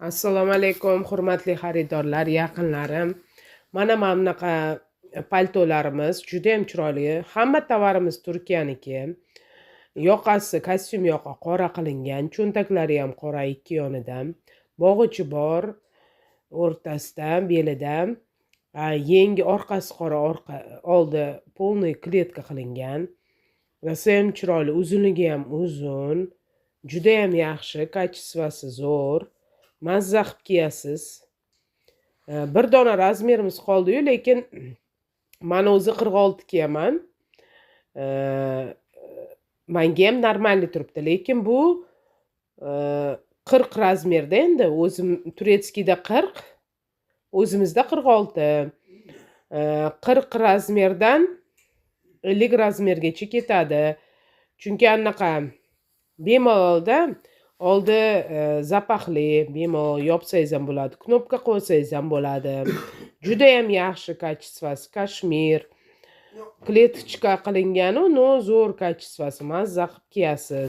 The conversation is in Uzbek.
Assalomu alaykum, hurmatli xaridorlar, yaqinlarim. Mana bunaqa paltolarimiz juda ham chiroyli. Hamma tovarimiz Turkiyaniki. Yoqasi, kostyum yoqa qora qilingan, cho'ntaklari ham qora ikki yonidan. Bog'ichi bor, o'rtasida, belida. Yengi orqasi qora, oldi polniy kletka qilingan. Rosa ham chiroyli, uzunligi ham uzun. Juda ham yaxshi, kачествоsi zo'r. Mazza qilib kiyasiz. Bir dona razmerimiz qoldi-yu, lekin men o'zi 46 kiyaman. Menga ham normalniy turibdi, lekin bu 40 razmerda endi. O'zim turetskiyda 40, o'zimizda 46. 40 razmerdan 50 razmergacha ketadi. Chunki anaqa bemalolda oldi zapaqli, bemalol yopsangiz ham bo'ladi, knopka qo'ysangiz ham bo'ladi. Juda ham yaxshi kачествоsi, kashmir, kletichka qilingan, no zo'r kачествоsi, mazza qilib kiyasiz.